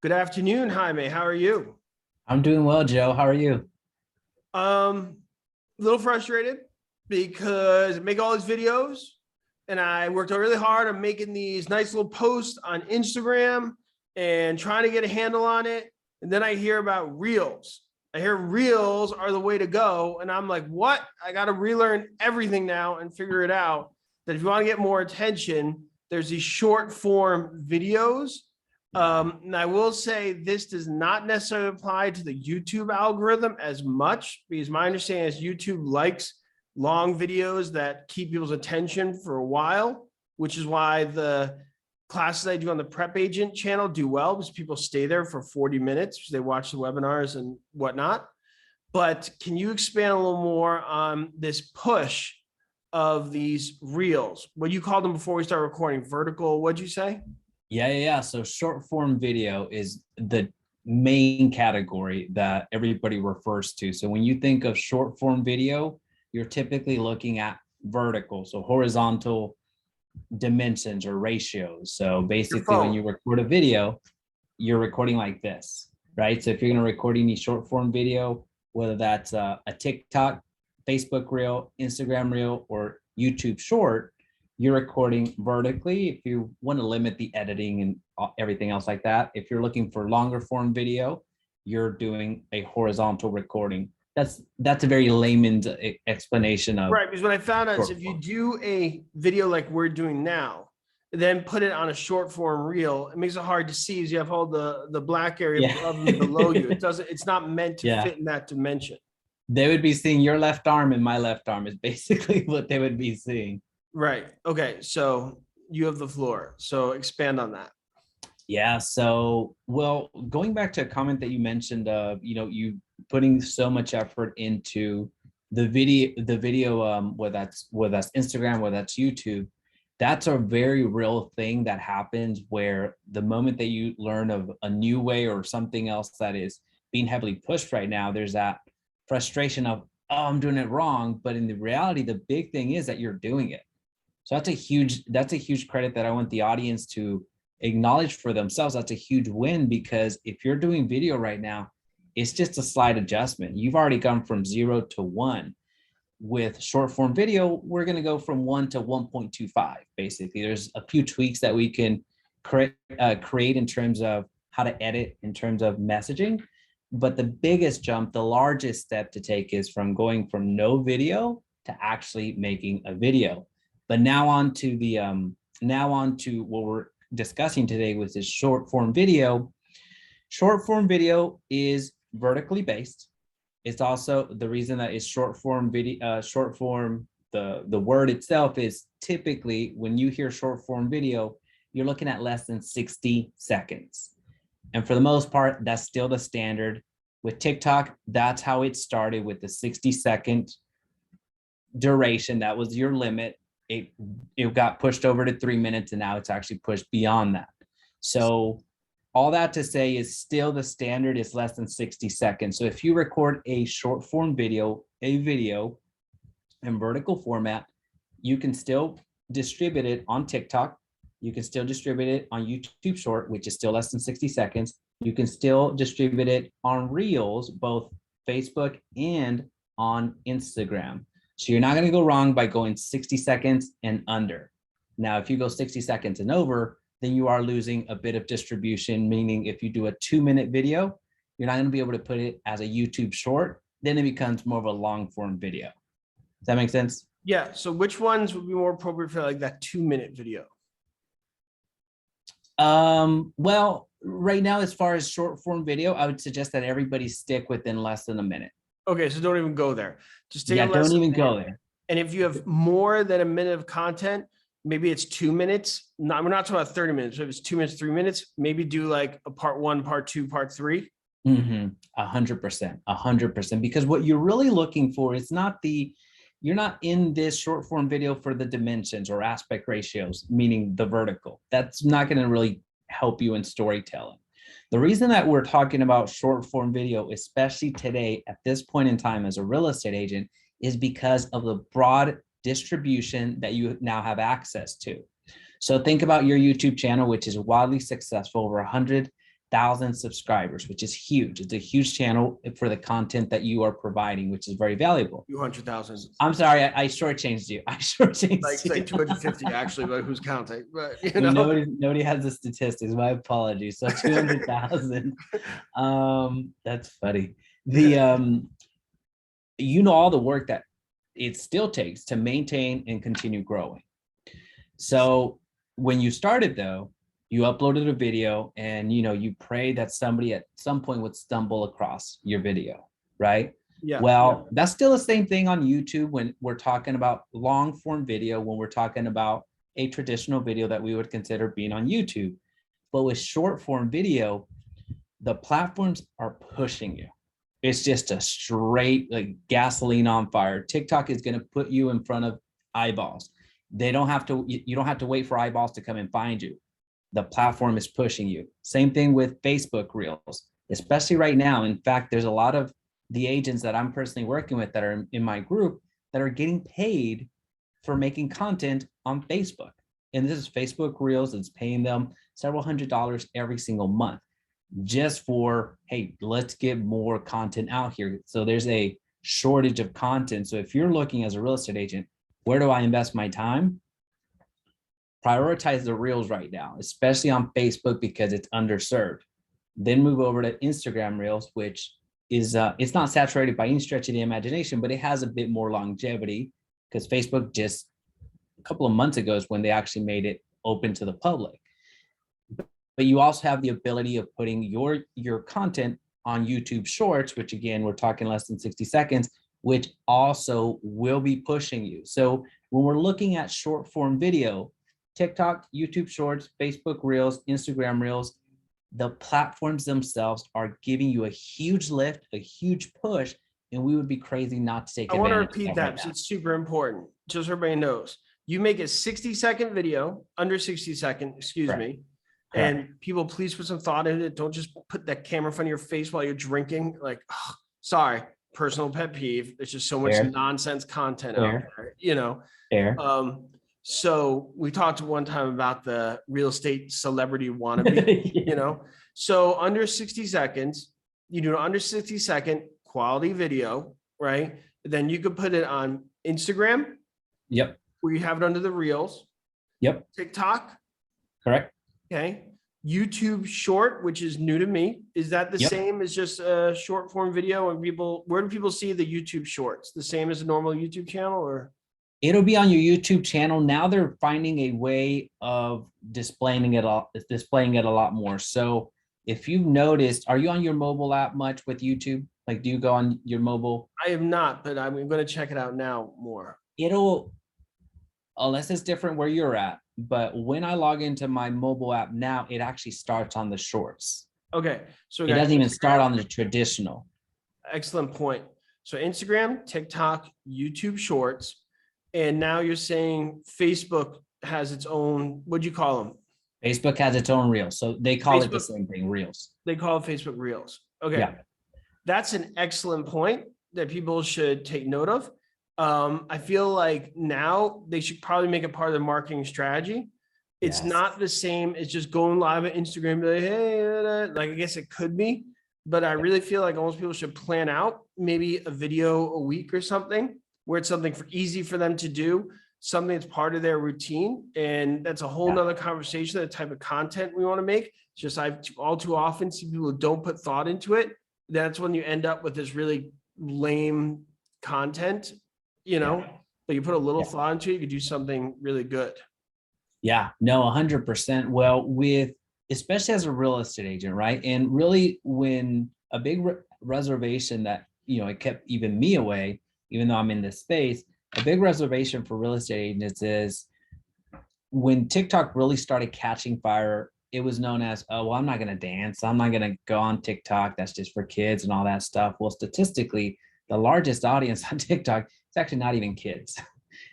Good afternoon, Jaime. How are you? I'm doing well, Joe. How are you? A little frustrated because I make all these videos and I worked really hard on making these nice little posts on Instagram and trying to get a handle on it. And then I hear about reels. I hear reels are the way to go. And I'm like, what? I got to relearn everything now and figure it out that if you want to get more attention, there's these short form videos. And I will say this does not necessarily apply to the YouTube algorithm as much because my understanding is YouTube likes long videos that keep people's attention for a while, which is why the classes I do on the PrepAgent channel do well because people stay there for 40 minutes because they watch the webinars and whatnot. But can you expand a little more on this push of these reels? What you called them before we start recording? Vertical, what'd you say? Yeah. So short form video is the main category that everybody refers to. So when you think of short form video, you're typically looking at vertical, so horizontal dimensions or ratios. So Your basically, when phone. you record a video, you're recording like this, right? So if you're going to record any short form video, whether that's a TikTok, Facebook reel, Instagram reel, or YouTube short, you're recording vertically. If you want to limit the editing and everything else like that, if you're looking for longer form video, you're doing a horizontal recording. That's a very layman's explanation of Right, because what I found out is short if you form. do a video like we're doing now, then put it on a short form reel, it makes it hard to see as you have all the black area Yeah. above and below you. It's not meant to Yeah. fit in that dimension. They would be seeing your left arm and my left arm is basically what they would be seeing. Right. Okay. So you have the floor. So expand on that. Yeah. So, well, going back to a comment that you mentioned, you putting so much effort into the video, whether that's Instagram, whether that's YouTube, that's a very real thing that happens where the moment that you learn of a new way or something else that is being heavily pushed right now, there's that frustration of, oh, I'm doing it wrong. But in the reality, the big thing is that you're doing it. So that's a huge credit that I want the audience to acknowledge for themselves. That's a huge win because if you're doing video right now, it's just a slight adjustment. You've already gone from 0 to 1. With short form video, we're going to go from 1 to 1.25. Basically, there's a few tweaks that we can create in terms of how to edit, in terms of messaging. But the biggest jump, the largest step to take is from going from no video to actually making a video. But now on to what we're discussing today, which is short form video. Short form video is vertically based. It's also the reason that it's short form video. Short form, the word itself is typically when you hear short form video, you're looking at less than 60 seconds. And for the most part, that's still the standard. With TikTok, that's how it started with the 60-second duration. That was your limit. It got pushed over to 3 minutes, and now it's actually pushed beyond that. So all that to say is still the standard is less than 60 seconds. So if you record a short form video, a video in vertical format, you can still distribute it on TikTok. You can still distribute it on YouTube Short, which is still less than 60 seconds. You can still distribute it on Reels, both Facebook and on Instagram. So you're not going to go wrong by going 60 seconds and under. Now, if you go 60 seconds and over, then you are losing a bit of distribution, meaning if you do a 2-minute video, you're not going to be able to put it as a YouTube short. Then it becomes more of a long form video. Does that make sense? Yeah. So which ones would be more appropriate for like that 2-minute video? Well, right now, as far as short form video, I would suggest that everybody stick within less than a minute. Okay. So don't even go there. Just take Yeah, a less don't than even a minute. go there. And if you have more than a minute of content, maybe it's 2 minutes. No, we're not talking about 30 minutes. So if it's 2 minutes, 3 minutes, maybe do like a part 1, part 2, part 3. 100%. Because what you're really looking for is you're not in this short form video for the dimensions or aspect ratios, meaning the vertical. That's not going to really help you in storytelling. The reason that we're talking about short form video, especially today at this point in time as a real estate agent, is because of the broad distribution that you now have access to. So think about your YouTube channel, which is wildly successful, over 200,000 subscribers, which is huge. It's a huge channel for the content that you are providing, which is very valuable. 200,000. I'm sorry, I shortchanged you. I shortchanged Like you. say 250 actually, but who's counting? But you Well, know, nobody has the statistics. My apologies. So 200,000. That's funny. You know all the work that it still takes to maintain and continue growing. So when you started though, you uploaded a video and you pray that somebody at some point would stumble across your video, right? yeah. Well, that's still the same thing on YouTube when we're talking about long form video, when we're talking about a traditional video that we would consider being on YouTube. But with short form video, the platforms are pushing you. It's just a straight like gasoline on fire. TikTok is going to put you in front of eyeballs. You don't have to wait for eyeballs to come and find you. The platform is pushing you. Same thing with Facebook Reels, especially right now. In fact, there's a lot of the agents that I'm personally working with that are in my group that are getting paid for making content on Facebook. And this is Facebook Reels. It's paying them several $100s every single month just for, hey, let's get more content out here. So there's a shortage of content. So if you're looking as a real estate agent, where do I invest my time? Prioritize the Reels right now, especially on Facebook because it's underserved. Then move over to Instagram Reels, which is it's not saturated by any stretch of the imagination, but it has a bit more longevity because Facebook just a couple of months ago is when they actually made it open to the public. But you also have the ability of putting your content on YouTube Shorts, which again, we're talking less than 60 seconds, which also will be pushing you. So when we're looking at short form video, TikTok, YouTube Shorts, Facebook Reels, Instagram Reels, the platforms themselves are giving you a huge lift, a huge push, and we would be crazy not to take advantage. I want to repeat that because it's super important. Just so everybody knows. You make a 60-second video, under 60 seconds, excuse me. And people, please put some thought in it. Don't just put that camera in front of your face while you're drinking. Like, oh, sorry, personal pet peeve. There's just so much nonsense content out there, So we talked one time about the real estate celebrity wannabe, So under 60 seconds, you do an under 60-second quality video, right? Then you could put it on Instagram. Yep. Where you have it under the Reels. Yep. TikTok. Correct. Okay. YouTube Short, which is new to me. Is that the same as just a short form video? And where do people see the YouTube Shorts? The same as a normal YouTube channel, or? It'll be on your YouTube channel. Now they're finding a way of displaying it a lot more. So if you've noticed, are you on your mobile app much with YouTube? Like, do you go on your mobile? I am not, but I'm going to check it out now more. Unless it's different where you're at. But when I log into my mobile app now, it actually starts on the shorts. Okay. So it doesn't even start on the traditional. Excellent point. So Instagram, TikTok, YouTube Shorts, and now you're saying Facebook has its own, what'd you call them? Facebook has its own Reels. So they call it the same thing, Reels. They call it Facebook Reels. Okay. Yeah. That's an excellent point that people should take note of. I feel like now they should probably make it part of the marketing strategy. It's not the same as just going live at Instagram, like, hey, like I guess it could be, but I really feel like almost people should plan out maybe a video a week or something where it's something easy for them to do, something that's part of their routine. And that's a whole nother conversation, the type of content we want to make. It's just I've all too often see people who don't put thought into it. That's when you end up with this really lame content. But you put a little thought into it, you could do something really good. Yeah, no, 100%. Well, especially as a real estate agent, right? And really when a big reservation that, it kept even me away, even though I'm in this space, a big reservation for real estate agents is when TikTok really started catching fire, it was known as, oh, well, I'm not going to dance. I'm not going to go on TikTok. That's just for kids and all that stuff. Well, statistically, the largest audience on TikTok is actually not even kids.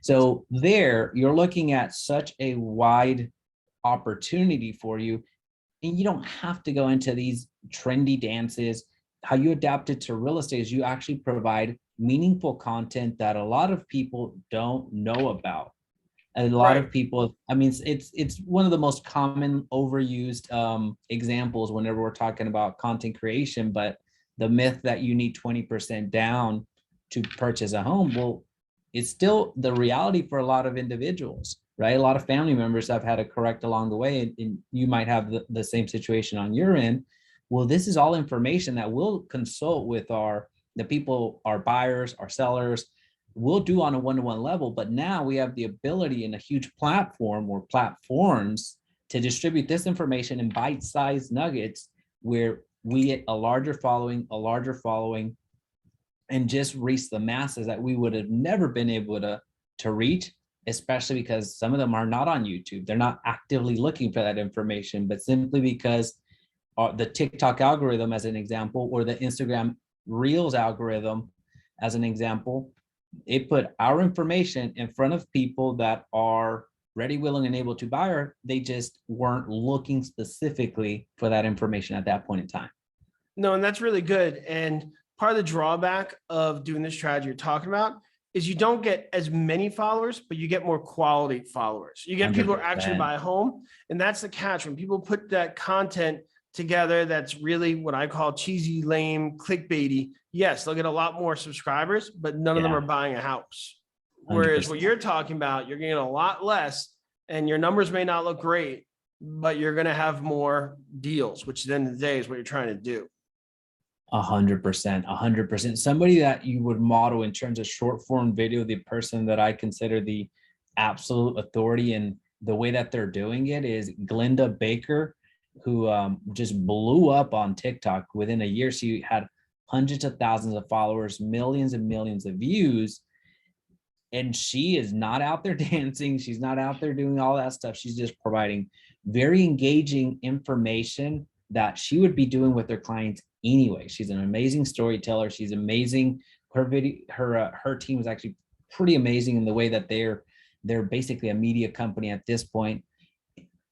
So there, you're looking at such a wide opportunity for you, and you don't have to go into these trendy dances. How you adapt it to real estate is you actually provide meaningful content that a lot of people don't know about. A lot Right. of people, I mean, it's one of the most common overused examples whenever we're talking about content creation, but the myth that you need 20% down to purchase a home, well, it's still the reality for a lot of individuals, right? A lot of family members have had to correct along the way, and you might have the same situation on your end. Well, this is all information that we'll consult with the people, our buyers, our sellers, we'll do on a one-to-one level, but now we have the ability in a huge platform or platforms to distribute this information in bite-sized nuggets where we get a larger following, and just reach the masses that we would have never been able to reach, especially because some of them are not on YouTube. They're not actively looking for that information, but simply because the TikTok algorithm, as an example, or the Instagram Reels algorithm, as an example, it put our information in front of people that are ready, willing, and able to buy, or they just weren't looking specifically for that information at that point in time. No, and that's really good. And part of the drawback of doing this strategy you're talking about is you don't get as many followers, but you get more quality followers. You get people who actually 100%. buy a home. And that's the catch. When people put that content together, that's really what I call cheesy, lame, clickbaity. Yes, they'll get a lot more subscribers, but none of them are Yeah, buying a house. Whereas what 100%. you're talking about, you're getting a lot less and your numbers may not look great, but you're going to have more deals, which at the end of the day is what you're trying to do. 100%, 100%. Somebody that you would model in terms of short form video, the person that I consider the absolute authority in the way that they're doing it is Glenda Baker, who just blew up on TikTok. Within a year, she had hundreds of thousands of followers, millions and millions of views. And she is not out there dancing. She's not out there doing all that stuff. She's just providing very engaging information that she would be doing with her clients anyway. She's an amazing storyteller. She's amazing. Her video, her team is actually pretty amazing in the way that they're basically a media company at this point.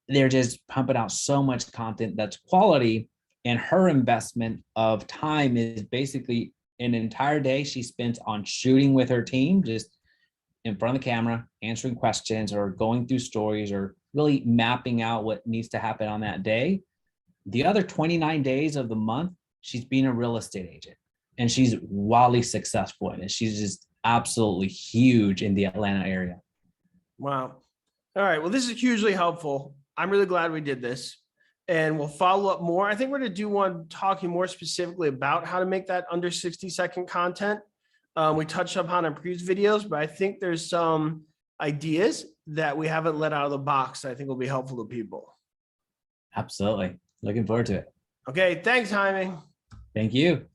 They're just pumping out so much content that's quality, and her investment of time is basically an entire day she spends on shooting with her team, just in front of the camera, answering questions or going through stories or really mapping out what needs to happen on that day. The other 29 days of the month, she's being a real estate agent, and she's wildly successful in it. She's just absolutely huge in the Atlanta area. Wow. All right. Well, this is hugely helpful. I'm really glad we did this, and we'll follow up more. I think we're going to do one talking more specifically about how to make that under 60-second content. We touched upon in previous videos, but I think there's some ideas that we haven't let out of the box that I think will be helpful to people. Absolutely. Looking forward to it. Okay. Thanks, Jaime. Thank you.